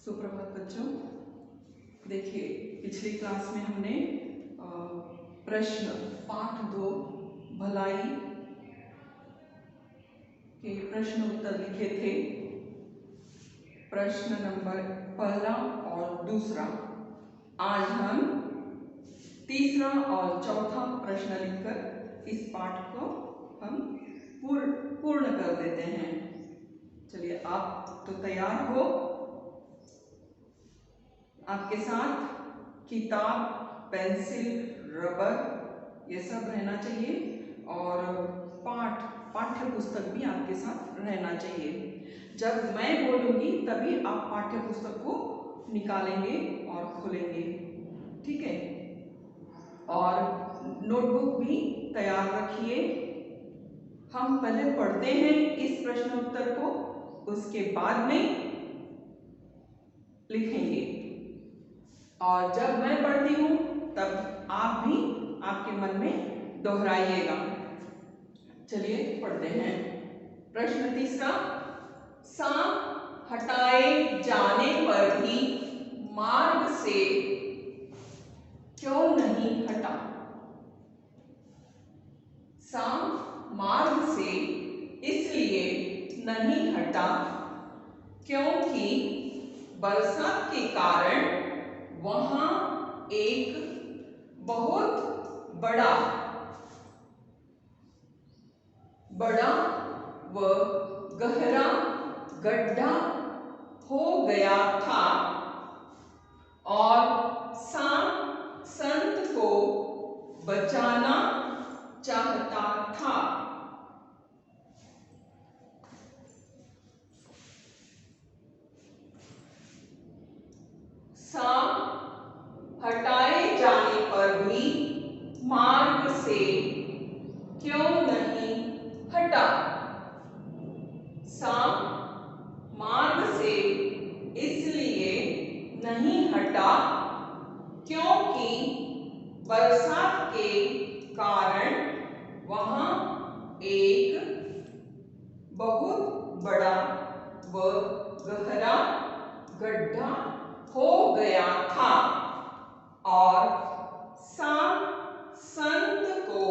सुप्रभात बच्चों। देखिए, पिछली क्लास में हमने प्रश्न पाठ 2 भलाई के प्रश्न उत्तर लिखे थे। प्रश्न नंबर पहला और दूसरा। आज हम तीसरा और चौथा प्रश्न लिखकर इस पाठ को हम पूर्ण कर देते हैं। चलिए, आप तो तैयार हो? आपके साथ किताब, पेंसिल, रबर ये सब रहना चाहिए और पाठ्य पुस्तक भी आपके साथ रहना चाहिए। जब मैं बोलूँगी तभी आप पाठ्य पुस्तक को निकालेंगे और खोलेंगे, ठीक है? और नोटबुक भी तैयार रखिए। हम पहले पढ़ते हैं इस प्रश्न उत्तर को, उसके बाद में लिखेंगे। और जब मैं पढ़ती हूँ तब आप भी आपके मन में दोहराइएगा। चलिए पढ़ते हैं। प्रश्न तीसरा। सांप हटाए जाने पर भी मार्ग से क्यों नहीं हटा? सांप मार्ग से इसलिए नहीं हटा क्योंकि बरसात के कारण वहां एक बहुत बड़ा व गहरा गड्ढा हो गया था और सांप संत को बचाना चाहता था। सांप हटाए जाने पर भी मार्ग से क्यों नहीं हटा? सांप मार्ग से इसलिए नहीं हटा क्योंकि बरसात के कारण वहां एक बहुत बड़ा व गहरा गड्ढा हो गया था और सांप संत को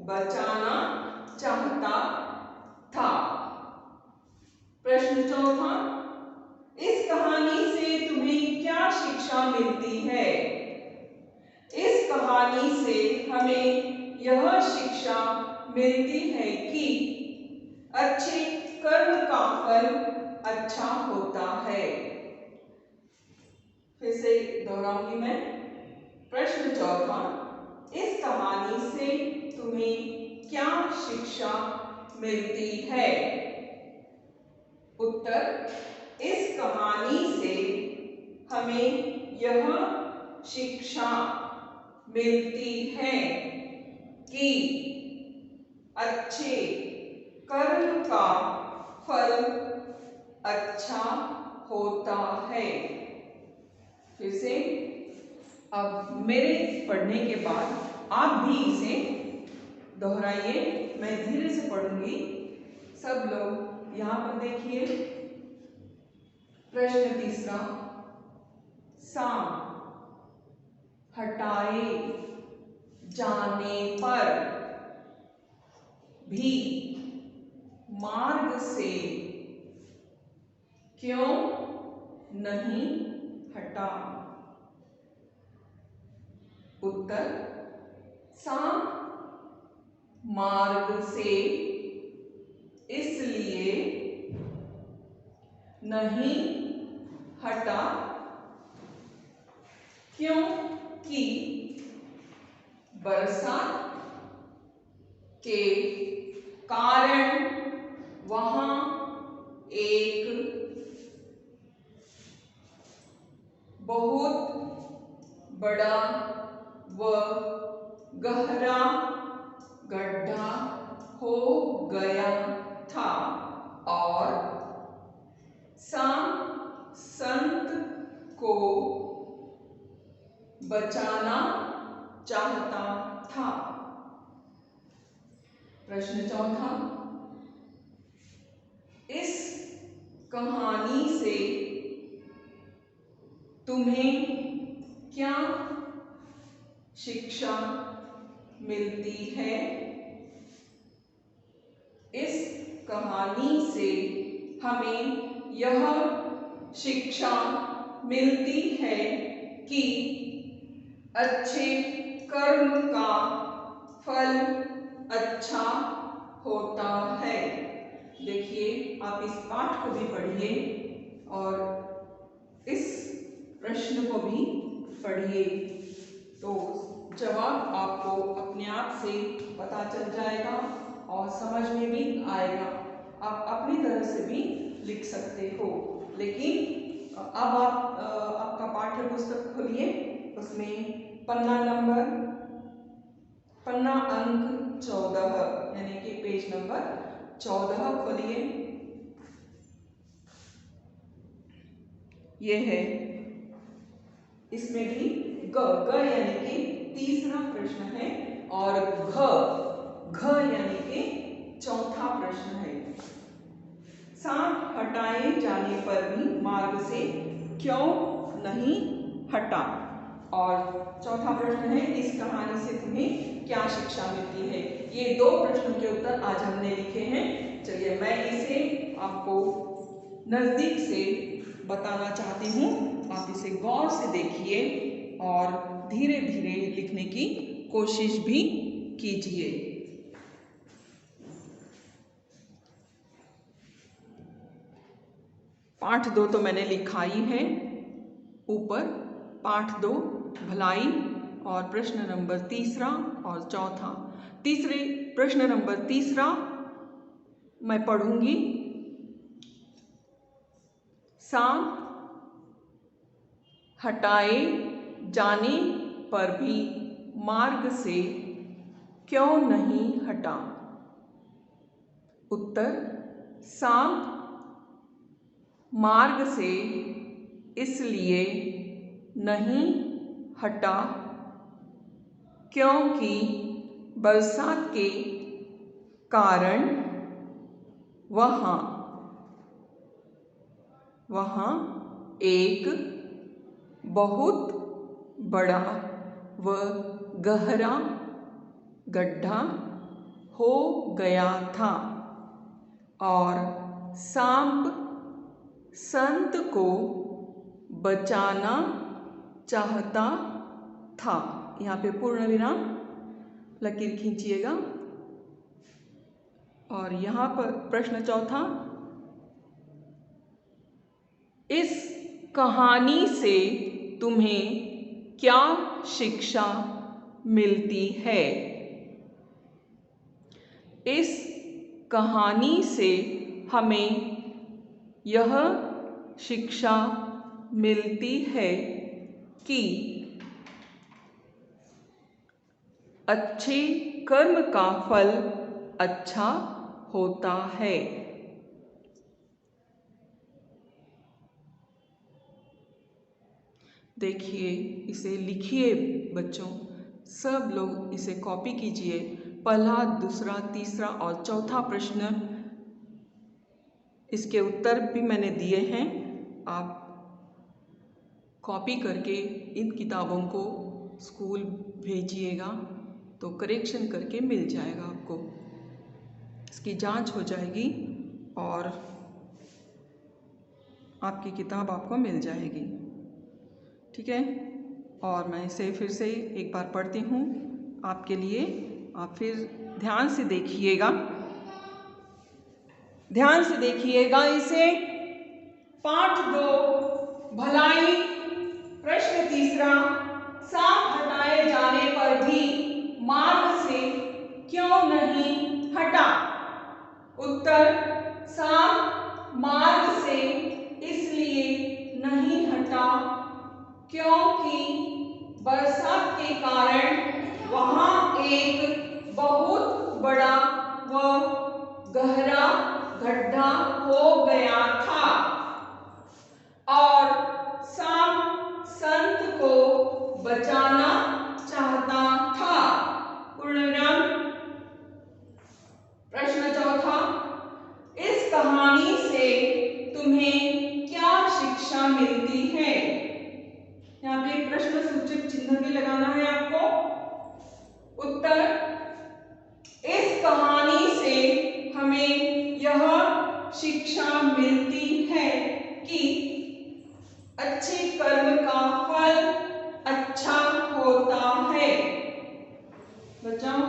बचाना चाहता था। प्रश्न चौथा। इस कहानी से तुम्हें क्या शिक्षा मिलती है? इस कहानी से हमें यह शिक्षा मिलती है कि अच्छे कर्म का फल अच्छा होता है। फिर से दोहराऊंगी मैं। प्रश्न चौथा। इस कहानी से तुम्हें क्या शिक्षा मिलती है? उत्तर। इस कहानी से हमें यह शिक्षा मिलती है कि अच्छे कर्म का फल अच्छा होता है। फिर से, अब मेरे पढ़ने के बाद आप भी इसे दोहराइए। मैं धीरे से पढ़ूंगी, सब लोग यहां पर देखिए। प्रश्न तीसरा। सांप हटाए जाने पर भी मार्ग से क्यों नहीं हटा? उत्तर। सांप मार्ग से इसलिए नहीं हटा क्योंकि बरसात के कारण वहां एक बहुत बड़ा व गहरा गड्ढा हो गया था और सांप संत को बचाना चाहता था। प्रश्न चौथा। इस कहानी से तुम्हें क्या शिक्षा मिलती है। इस कहानी से हमें यह शिक्षा मिलती है कि अच्छे कर्म का फल अच्छा होता है। देखिए, आप इस पाठ को भी पढ़िए और इस प्रश्न को भी पढ़िए, तो जवाब आपको अपने आप से पता चल जाएगा और समझ में भी आएगा। आप अपनी तरह से भी लिख सकते हो, लेकिन अब आप आपका पाठ्य पुस्तक खोलिए, उसमें पन्ना अंक 14 यानी कि पेज नंबर 14 खोलिए। ये है, इसमें भी ग यानी कि तीसरा प्रश्न है और घ यानी कि चौथा प्रश्न है। सांप हटाए जाने पर भी मार्ग से क्यों नहीं हटा। और चौथा प्रश्न है, इस कहानी से तुम्हें क्या शिक्षा मिलती है। ये दो प्रश्नों के उत्तर आज हमने लिखे हैं। चलिए, मैं इसे आपको नजदीक से बताना चाहती हूँ। आप इसे गौर से देखिए और धीरे धीरे लिखने की कोशिश भी कीजिए। पाठ 2 तो मैंने लिखा ही है ऊपर। पाठ 2 भलाई और प्रश्न नंबर 3 और चौथा। तीसरे प्रश्न नंबर 3 मैं पढ़ूंगी। सांप हटाए जाने पर भी मार्ग से क्यों नहीं हटा। उत्तर, सांप मार्ग से इसलिए नहीं हटा क्योंकि बरसात के कारण वहाँ एक बहुत बड़ा व गहरा गड्ढा हो गया था और सांप संत को बचाना चाहता था। यहाँ पे पूर्ण विराम, लकीर खींचिएगा। और यहाँ पर प्रश्न चौथा, इस कहानी से तुम्हें क्या शिक्षा मिलती है। इस कहानी से हमें यह शिक्षा मिलती है कि अच्छे कर्म का फल अच्छा होता है। देखिए, इसे लिखिए बच्चों, सब लोग इसे कॉपी कीजिए। पहला, दूसरा, तीसरा और चौथा प्रश्न, इसके उत्तर भी मैंने दिए हैं। आप कॉपी करके इन किताबों को स्कूल भेजिएगा तो करेक्शन करके मिल जाएगा आपको। इसकी जांच हो जाएगी और आपकी किताब आपको मिल जाएगी। ठीक है, और मैं इसे फिर से एक बार पढ़ती हूँ आपके लिए। आप फिर ध्यान से देखिएगा, इसे। पाठ 2 भलाई, प्रश्न 3, सांप हटाए जाने पर भी मार्ग से क्यों नहीं हटा। उत्तर, सांप मार्ग से इसलिए नहीं हटा क्योंकि बरसात के कारण वहाँ एक बहुत बड़ा व गहरा गड्ढा हो गया था और सांप संत को बचाना चाहता था। पूर्णविराम। प्रश्न चौथा, इस कहानी से तुम्हें क्या शिक्षा मिलती है। उत्तर, इस कहानी से हमें यह शिक्षा मिलती है कि अच्छे कर्म का फल अच्छा होता है। बच्चों,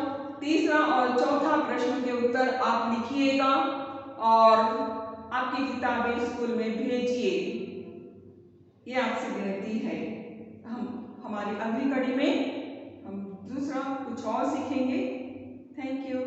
तीसरा और चौथा प्रश्न के उत्तर आप लिखिएगा और आपकी किताबें स्कूल में भेजिए। ये आपसे विनती है। हमारी अगली कड़ी में हम दूसरा कुछ और सीखेंगे। Thank you.